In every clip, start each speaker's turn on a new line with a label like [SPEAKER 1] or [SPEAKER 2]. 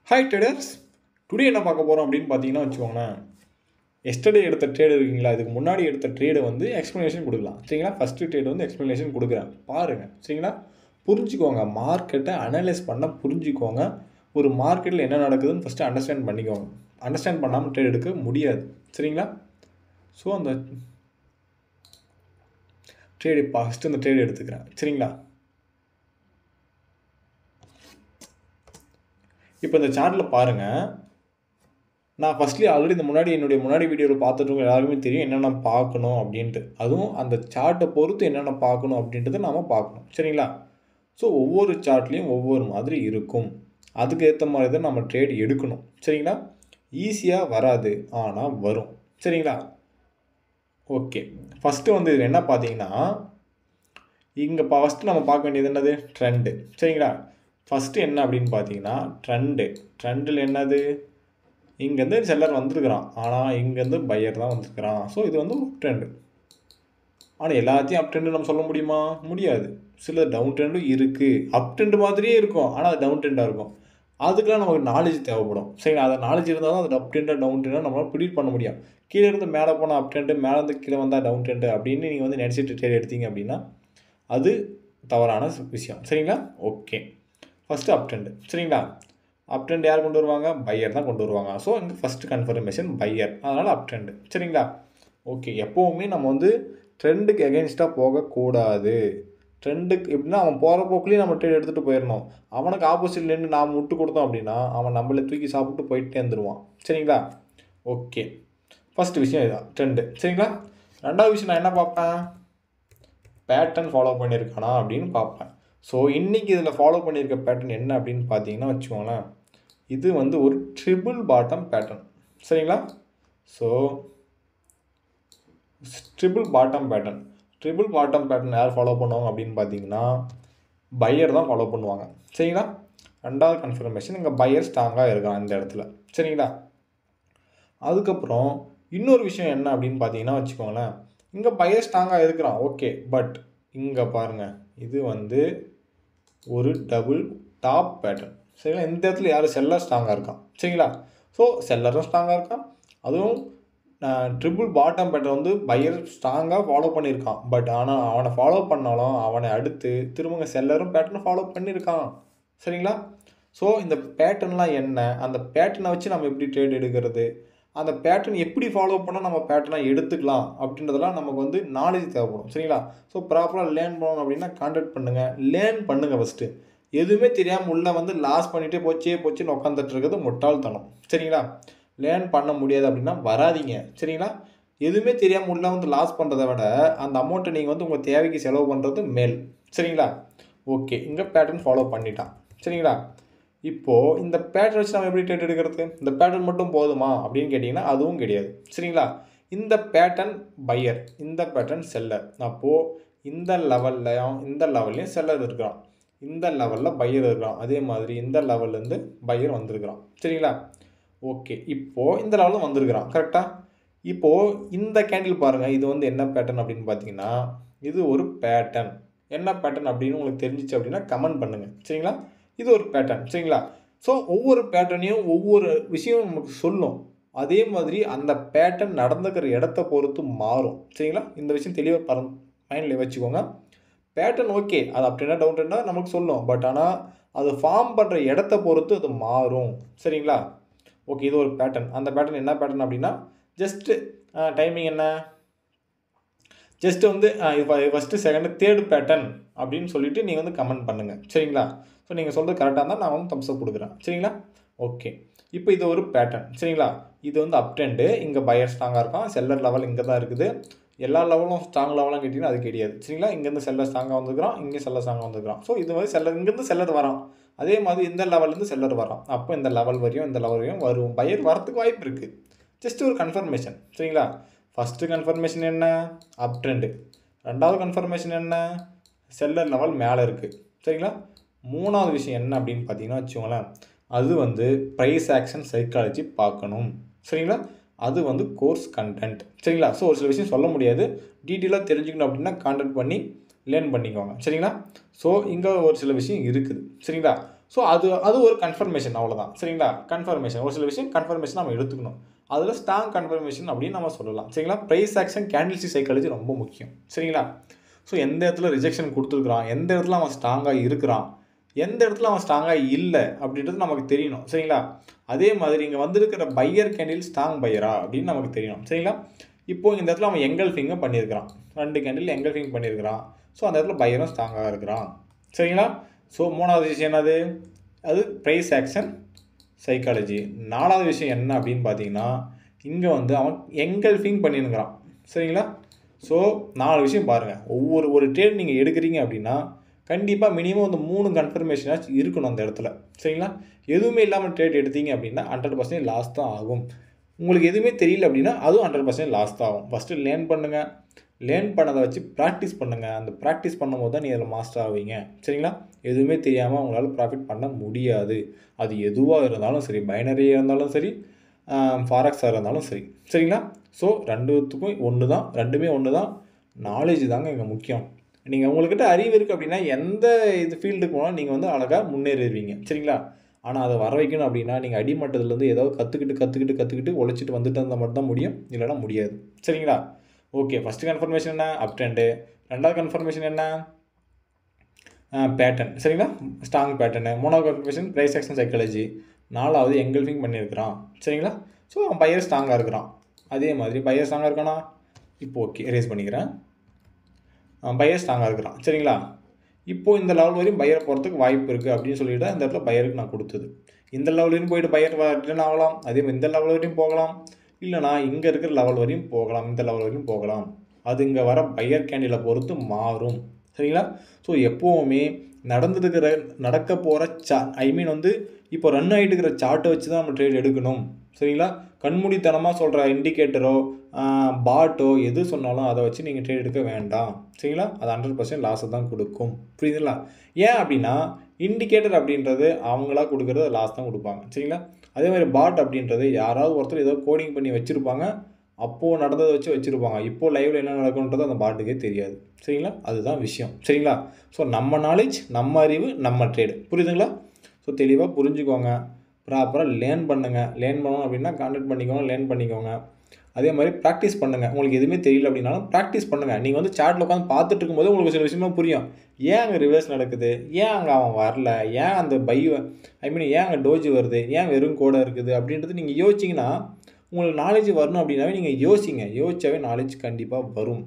[SPEAKER 1] Hi traders. Today என்ன பார்க்க போகிறோம் அப்படின்னு பார்த்தீங்கன்னா வச்சுக்கோங்களேன், எஸ்டர்டே எடுத்த ட்ரேடு இருக்கீங்களா, இதுக்கு முன்னாடி எடுத்த ட்ரேடை வந்து எக்ஸ்ப்ளனேஷன் கொடுக்கலாம். சரிங்களா? ஃபஸ்ட்டு ட்ரேடு வந்து எக்ஸ்ப்ளனேஷன் கொடுக்குறேன், பாருங்கள். சரிங்களா? புரிஞ்சுக்கோங்க, மார்க்கெட்டை அனலைஸ் பண்ண புரிஞ்சுக்கோங்க. ஒரு மார்க்கெட்டில் என்ன நடக்குதுன்னு ஃபஸ்ட்டு அண்டர்ஸ்டாண்ட் பண்ணிக்கோங்க. அண்டர்ஸ்டாண்ட் பண்ணாமல் ட்ரேட் எடுக்க முடியாது. சரிங்களா? ஸோ அந்த ட்ரேடு ஃபஸ்ட்டு அந்த ட்ரேடு எடுத்துக்கிறேன். சரிங்களா? இப்போ இந்த சார்ட்டில் பாருங்கள், நான் ஃபஸ்ட்லி ஆல்ரெடி இந்த முன்னாடி வீடியோவில் பார்த்துட்டு எல்லாருக்குமே தெரியும் என்னென்ன பார்க்கணும் அப்படின்ட்டு. அதுவும் அந்த சார்ட்டை பொறுத்து என்னென்ன பார்க்கணும் அப்படின்றத நாம் பார்க்கணும். சரிங்களா? ஸோ ஒவ்வொரு சார்ட்லேயும் ஒவ்வொரு மாதிரி இருக்கும். அதுக்கு ஏற்ற மாதிரி தான் நம்ம ட்ரேட் எடுக்கணும். சரிங்களா? ஈஸியாக வராது, ஆனால் வரும். சரிங்களா? ஓகே, ஃபஸ்ட்டு வந்து இதில் என்ன பார்த்தீங்கன்னா, இங்கே ஃபஸ்ட்டு நம்ம பார்க்க வேண்டியது என்னது? ட்ரெண்டு. சரிங்களா? ஃபஸ்ட்டு என்ன அப்படின்னு பார்த்தீங்கன்னா ட்ரெண்டில் என்னது? இங்கேருந்து செல்லர் வந்திருக்கிறான், ஆனால் இங்கேருந்து பையர் தான் வந்திருக்கிறான். ஸோ இது வந்து அப் ட்ரெண்டு. ஆனால் எல்லாத்தையும் அப் ட்ரெண்டு நம்ம சொல்ல முடியுமா? முடியாது. சில டவுன் ட்ரெண்டும் இருக்குது. அப் ட்ரெண்டு மாதிரியே இருக்கும், ஆனால் அது டவுன் ட்ரெண்டாக இருக்கும். அதுக்கெலாம் நமக்கு நாலேஜ் தேவைப்படும். சரிங்களா? அதை நாலேஜ் இருந்தால் தான் அது அப் ட்ரெண்டாக டவுன் ட்ரெண்டாக நம்மளால் ப்ரிடிக்ட் பண்ண முடியும். கீழே இருந்து மேலே போனால் அப் ட்ரெண்டு, மேலேருந்து கீழே வந்தால் டவுன் ட்ரெண்டு அப்படின்னு நீங்கள் வந்து நினச்சிட்டு ட்ரேட் எடுத்தீங்க அப்படின்னா அது தவறான விஷயம். சரிங்களா? Okay, first up trend. சரிங்களா? அப் ட்ரெண்ட் யார் கொண்டு வருவாங்க? பையர் தான் கொண்டு வருவாங்க. ஸோ இங்கே ஃபஸ்ட்டு கன்ஃபர்மேஷன் பையர், அதனால் அப் ட்ரெண்டு. சரிங்களா? ஓகே, எப்போவுமே நம்ம வந்து ட்ரெண்டுக்கு எகென்ஸ்டாக போகக்கூடாது. ட்ரெண்டுக்கு எப்படின்னா அவன் போகிற போக்குலேயே நம்ம ட்ரேட் எடுத்துகிட்டு போயிடணும். அவனுக்கு ஆப்போசிட்டில் நின்று நாம் விட்டு கொடுத்தோம் அப்படின்னா அவன் நம்மளை தூக்கி சாப்பிட்டு போயிட்டே இருந்துருவான். சரிங்களா? ஓகே, ஃபஸ்ட்டு விஷயம் இதுதான், ட்ரெண்டு. சரிங்களா? ரெண்டாவது விஷயம் நான் என்ன பார்ப்பேன்? பேட்டர்ன் ஃபாலோ பண்ணியிருக்கானா அப்படின்னு பார்ப்பேன். ஸோ இன்றைக்கி இதில் ஃபாலோ பண்ணியிருக்க பேட்டர்ன் என்ன அப்படின்னு பார்த்தீங்கன்னா வச்சுக்கோங்களேன், இது வந்து ஒரு ட்ரிபிள் பாட்டம் பேட்டர்ன். சரிங்களா? ஸோ ட்ரிபிள் பாட்டம் பேட்டர்ன் யார் ஃபாலோ பண்ணுவாங்க அப்படின்னு பார்த்தீங்கன்னா பையர் தான் ஃபாலோ பண்ணுவாங்க. சரிங்களா? ரெண்டாவது கன்ஃபர்மேஷன், இங்கே பையர் ஸ்ட்ராங்காக இருக்கான் இந்த இடத்துல. சரிங்களா? அதுக்கப்புறம் இன்னொரு விஷயம் என்ன அப்படின்னு பார்த்தீங்கன்னா வச்சுக்கோங்களேன், இங்கே பையர் ஸ்ட்ராங்காக இருக்கிறான், ஓகே. பட் இங்கே பாருங்கள், இது வந்து ஒரு டபுள் டாப் பேட்டர்ன். சரிங்களா? இந்த இடத்துல யார்? செல்லர் ஸ்ட்ராங்காக இருக்கான். சரிங்களா? ஸோ செல்லரும் ஸ்ட்ராங்காக இருக்கான், அதுவும் ட்ரிபிள் பாட்டம் பேட்டர்ன் வந்து பையர் ஸ்ட்ராங்காக ஃபாலோ பண்ணியிருக்கான். பட் ஆனால் அவனை ஃபாலோ பண்ணாலும் அவனை அடுத்து திரும்ப செல்லரும் பேட்டர்னை ஃபாலோ பண்ணியிருக்கான். சரிங்களா? ஸோ இந்த பேட்டர்ன்லாம் என்ன, அந்த பேட்டர்னை வச்சு நம்ம எப்படி ட்ரேட் எடுக்கிறது, அந்த பேட்டர்ன் எப்படி ஃபாலோ பண்ணால் நம்ம பேட்டர்னாக எடுத்துக்கலாம் அப்படின்றதெல்லாம் நமக்கு வந்து நாலேஜ் தேவைப்படும். சரிங்களா? ஸோ ப்ராப்பராக லேர்ன் பண்ணணும் அப்படின்னா கான்டாக்ட் பண்ணுங்கள், லேர்ன் பண்ணுங்கள். ஃபஸ்ட்டு எதுவுமே தெரியாமல் உள்ளே வந்து லாஸ் பண்ணிவிட்டு போச்சுன்னு உட்காந்துட்டு இருக்கிறது முட்டாள்தனம். சரிங்களா? லேர்ன் பண்ண முடியாது அப்படின்னா வராதிங்க. சரிங்களா? எதுவுமே தெரியாமல் உள்ளே வந்து லாஸ் பண்ணுறதை விட அந்த அமௌண்ட்டை நீங்கள் வந்து உங்கள் தேவைக்கு செலவு பண்ணுறது மேல். சரிங்களா? ஓகே, இங்கே பேட்டர்ன் ஃபாலோ பண்ணிட்டான். சரிங்களா? இப்போது இந்த பேட்டர்ன் வச்சு நம்ம எப்படி ட்ரேட் எடுக்கிறது? இந்த பேட்டர்ன் மட்டும் போதுமா அப்படின்னு கேட்டிங்கன்னா அதுவும் கிடையாது. சரிங்களா? இந்த பேட்டர்ன் பையர், இந்த பேட்டர்ன் செல்லர். அப்போது இந்த லெவல்லையும் செல்லர் இருக்கிறான், இந்த லெவலில் பையர் இருக்கிறான். அதே மாதிரி இந்த லெவல்லேருந்து பையர் வந்திருக்கிறான். சரிங்களா? ஓகே, இப்போது இந்த லெவலும் வந்திருக்கிறான். கரெக்டாக? இப்போது இந்த கேண்டில் பாருங்கள், இது வந்து என்ன பேட்டர்ன் அப்படின்னு பார்த்தீங்கன்னா இது ஒரு பேட்டர்ன். என்ன பேட்டர்ன் அப்படின்னு உங்களுக்கு தெரிஞ்சிச்சு அப்படின்னா கமெண்ட் பண்ணுங்கள். சரிங்களா? இது ஒரு பேட்டர்ன். சரிங்களா? ஸோ ஒவ்வொரு பேட்டர்னையும் ஒவ்வொரு விஷயம் நமக்கு சொல்லும். அதே மாதிரி அந்த பேட்டர்ன் நடந்துக்கிற இடத்த பொறுத்து மாறும். சரிங்களா? இந்த விஷயம் தெளிவாக மைண்டில் வச்சுக்கோங்க. பேட்டர்ன் ஓகே, அது அப் ட்ரெண்டாக டவுன் ட்ரெண்டாக நமக்கு சொல்லும். பட் ஆனால் அது ஃபார்ம் பண்ணுற இடத்த பொறுத்து அது மாறும். சரிங்களா? ஓகே, இது ஒரு பேட்டர்ன். அந்த பேட்டர்ன் என்ன பேட்டர்ன் அப்படின்னா ஜஸ்ட்டு டைமிங் என்ன, ஜஸ்ட்டு வந்து ஃபஸ்ட்டு செகண்டு தேர்டு பேட்டர்ன் அப்படின்னு சொல்லிவிட்டு நீங்கள் வந்து கமெண்ட் பண்ணுங்கள். சரிங்களா? ஸோ நீங்கள் சொல்கிறது கரெக்டாக இருந்தால் நான் வந்து தம்ஸ் அப் கொடுக்குறேன். சரிங்களா? ஓகே, இப்போ இது ஒரு பேட்டர்ன். சரிங்களா? இது வந்து அப் ட்ரெண்டு, இங்கே பையர் ஸ்ட்ராங்காக இருக்கான், செல்லர் லெவல் இங்கே தான் இருக்குது. எல்லா லெவலும் ஸ்ட்ராங் லெவலாம் கேட்டிங்கன்னா அது கிடையாது. சரிங்களா? இங்கேருந்து செல்லர் ஸ்ட்ராங்காக வந்துருக்கிறான், இங்கே செல்லர் ஸ்ட்ராங்காக வந்துருக்கிறான். ஸோ இது மாதிரி இங்கேருந்து செல்லர் வரான், அதே மாதிரி இந்த லெவல்லேருந்து செல்லர் வரான். அப்போ இந்த லெவல் வரையும் வரும், பையர் வரத்துக்கு வாய்ப்பு இருக்குது. ஜஸ்ட் ஒரு கன்ஃபர்மேஷன். சரிங்களா? ஃபஸ்ட்டு கன்ஃபர்மேஷன் என்ன? அப் ட்ரெண்டு. ரெண்டாவது கன்ஃபர்மேஷன் என்ன? செல்லர் லெவல் மேலே இருக்குது. சரிங்களா? மூணாவது விஷயம் என்ன அப்படின்னு பார்த்தீங்கன்னா வச்சுக்கோங்களேன், அது வந்து ப்ரைஸ் ஆக்ஷன் சைக்காலஜி பார்க்கணும். சரிங்களா? அது வந்து கோர்ஸ் கண்டென்ட். சரிங்களா? ஸோ ஒரு சில விஷயம் சொல்ல முடியாது, டீட்டெயிலாக தெரிஞ்சுக்கணும் அப்படின்னா கான்டாக்ட் பண்ணி லேர்ன் பண்ணிக்கோங்க. சரிங்களா? ஸோ இங்கே ஒரு சில விஷயம் இருக்குது. சரிங்களா? ஸோ அது ஒரு கன்ஃபர்மேஷன் அவ்வளோதான். சரிங்களா? கன்ஃபர்மேஷன் ஒரு சில விஷயம் கன்ஃபர்மேஷன் நம்ம எடுத்துக்கணும். அதில் ஸ்ட்ராங் கன்ஃபர்மேஷன் அப்படின்னு நம்ம சொல்லலாம். சரிங்களா? ப்ரைஸ் ஆக்ஷன் கேண்டில்ஸ்டிக் சைக்காலஜி ரொம்ப முக்கியம். சரிங்களா? ஸோ எந்த இடத்துல ரிஜெக்ஷன் கொடுத்துருக்குறான், எந்த இடத்துல அவன் ஸ்ட்ராங்காக இருக்கிறான், எந்த இடத்துல அவன் ஸ்ட்ராங்காக இல்லை அப்படின்றது நமக்கு தெரியணும். சரிங்களா? அதே மாதிரி இங்கே வந்திருக்கிற பையர் கேண்டில் ஸ்ட்ராங் பையரா அப்படின்னு நமக்கு தெரியணும். சரிங்களா? இப்போது இந்த இடத்துல அவன் எங்கல்ஃபிங்கை பண்ணியிருக்கிறான், 2 கேண்டில் எங்கல்ஃபிங் பண்ணியிருக்கிறான். ஸோ அந்த இடத்துல பையரும் ஸ்ட்ராங்காக இருக்கிறான். சரிங்களா? ஸோ 3வது விஷயம் என்னது, அது ப்ரைஸ் ஆக்ஷன் சைக்காலஜி. 4வது விஷயம் என்ன அப்படின்னு பார்த்தீங்கன்னா, இங்கே வந்து அவன் எங்கல்ஃபிங் பண்ணியிருக்கிறான். சரிங்களா? ஸோ 4 விஷயம் பாருங்கள். ஒரு ட்ரேட் நீங்கள் எடுக்கிறீங்க அப்படின்னா கண்டிப்பாக மினிமம் வந்து 3 கன்ஃபர்மேஷனாச்சும் இருக்கணும் அந்த இடத்துல. சரிங்களா? எதுவுமே இல்லாமல் ட்ரேட் எடுத்தீங்க அப்படின்னா 100% லாஸ் தான் ஆகும். உங்களுக்கு எதுவுமே தெரியல அப்படின்னா அதுவும் 100% லாஸ் தான் ஆகும். ஃபஸ்ட்டு லேர்ன் பண்ணுங்கள். லேர்ன் பண்ணதை வச்சு ப்ராக்டிஸ் பண்ணுங்கள். அந்த ப்ராக்டிஸ் பண்ணும்போது தான் நீங்கள் அதில் மாஸ்டர் ஆவீங்க. சரிங்களா? எதுவுமே தெரியாமல் உங்களால் ப்ராஃபிட் பண்ண முடியாது. அது எதுவாக இருந்தாலும் சரி, பைனரியாக இருந்தாலும் சரி, ஃபாரெக்ஸாக இருந்தாலும் சரி. சரிங்களா? ஸோ 2த்துக்கும் ஒன்று தான், 2மே ஒன்று தான். நாலேஜ் தாங்க இங்கே முக்கியம். நீங்கள் உங்கள்கிட்ட அறிவு இருக்குது அப்படின்னா எந்த ஃபீல்டுக்கு போனாலும் நீங்கள் வந்து அழகாக முன்னேறிடுவீங்க. சரிங்களா? ஆனால் அதை வர வைக்கணும் அப்படின்னா நீங்கள் அடிமட்டத்துலேருந்து ஏதாவது கற்றுக்கிட்டு உழைச்சிட்டு வந்துட்டு இருந்தால் மட்டும்தான் முடியும், இல்லைனா முடியாது. சரிங்களா? ஓகே, ஃபஸ்ட்டு கன்ஃபர்மேஷன் என்ன, அப் ட்ரெண்டு. 2வது கன்ஃபர்மேஷன் என்ன, பேட்டர்ன். சரிங்களா? Strong pattern. 3வது கன்ஃபர்மேஷன் ப்ரைஸ் ஆக்ஷன் சைக்காலஜி. 4வது எங்கல்ஃபிங் பண்ணியிருக்கிறான். சரிங்களா? ஸோ அவன் பையர் ஸ்ட்ராங்காக இருக்கிறான். அதே மாதிரி பையர் ஸ்ட்ராங்காக இருக்கானா, இப்போ ஓகே எரேஸ் பண்ணிக்கிறேன். பையர் ஸ்ட்ராங்காக இருக்கிறான். சரிங்களா? இப்போது இந்த லெவல் வரையும் பையரை போகிறதுக்கு வாய்ப்பு இருக்குது அப்படின்னு சொல்லிட்டு இந்த இடத்துல பையருக்கு நான் கொடுத்தது. இந்த லெவல் வரையும் போயிட்டு பையர் ரிட்டர்ன் ஆகலாம், அதே மாதிரி இந்த லெவல் வரையும் போகலாம், இல்லைனா இங்கே இருக்கிற லெவல் வரையும் போகலாம், இந்த லெவல் வரையும் போகலாம். அது இங்கே வர பையர் கேண்டிலை பொறுத்து மாறும். சரிங்களா? ஸோ எப்போவுமே நடக்க போகிற வந்து இப்போ ரன் ஆகிட்டு இருக்கிற சார்ட்டை வச்சு தான் நம்ம ட்ரேட் எடுக்கணும். சரிங்களா? கண்மூடித்தனமாக சொல்கிற இண்டிகேட்டரோ பாட்டோ எது சொன்னாலும் அதை வச்சு நீங்கள் ட்ரேட் எடுக்க வேண்டாம். சரிங்களா? அது 100% லாஸை தான் கொடுக்கும். புரியுதுங்களா? ஏன் அப்படின்னா இண்டிகேட்டர் அப்படின்றது அவங்களா கொடுக்குறது லாஸ் தான் கொடுப்பாங்க. சரிங்களா? அதே மாதிரி பாட் அப்படின்றது யாராவது ஒருத்தர் ஏதோ கோடிங் பண்ணி வச்சுருப்பாங்க, அப்போது நடந்ததை வச்சு வச்சுருப்பாங்க. இப்போது லைவில் என்ன நடக்குன்றது அந்த பாட்டுக்கே தெரியாது. சரிங்களா? அதுதான் விஷயம். சரிங்களா? ஸோ நம்ம நாலேஜ், நம்ம அறிவு, நம்ம ட்ரேடு. புரியுதுங்களா? ஸோ தெளிவாக புரிஞ்சுக்கோங்க. ப்ராப்பராக லேர்ன் பண்ணுங்கள். லேர்ன் பண்ணணும் அப்படின்னா கான்டாக்ட் பண்ணிக்கோங்க, லேர்ன் பண்ணிக்கோங்க. அதே மாதிரி ப்ராக்டிஸ் பண்ணுங்கள். உங்களுக்கு எதுவுமே தெரியல அப்படின்னாலும் ப்ராக்டிஸ் பண்ணுங்கள். நீங்கள் வந்து சாட்டில் உட்காந்து பார்த்துட்டு இருக்கும்போது உங்களுக்கு சில விஷயமாக புரியும். ஏன் அங்கே ரிவர்ஸ் நடக்குது, ஏன் அங்கே அவன் வரல, ஏன் அந்த ஏன் அங்கே டோஜி வருது, ஏன் வெறும் கோடை இருக்குது அப்படின்றது நீங்கள் யோசிச்சிங்கன்னா உங்களுக்கு நாலேஜ் வரணும் அப்படின்னாவே நீங்கள் யோசிங்க. யோசிச்சாவே நாலேஜ் கண்டிப்பாக வரும்.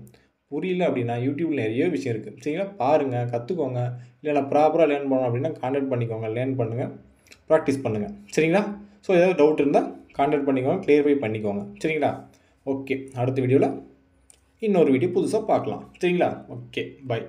[SPEAKER 1] புரியல அப்படின்னா யூடியூப்பில் நிறைய விஷயம் இருக்குது. சரிங்களா? பாருங்கள், கற்றுக்கோங்க. இல்லை நான் ப்ராப்பராக லேர்ன் பண்ணணும் அப்படின்னா கான்டாக்ட் பண்ணிக்கோங்க, லேர்ன் பண்ணுங்கள், ப்ராக்டிஸ் பண்ணுங்கள். சரிங்களா? ஸோ ஏதாவது டவுட் இருந்தால் கான்டாக்ட் பண்ணிக்கோங்க, கிளியர்ஃபை பண்ணிக்கோங்க. சரிங்களா? ஓகே, அடுத்த வீடியோவில் இன்னொரு வீடியோ புதுசாக பார்க்கலாம். சரிங்களா? Okay, by.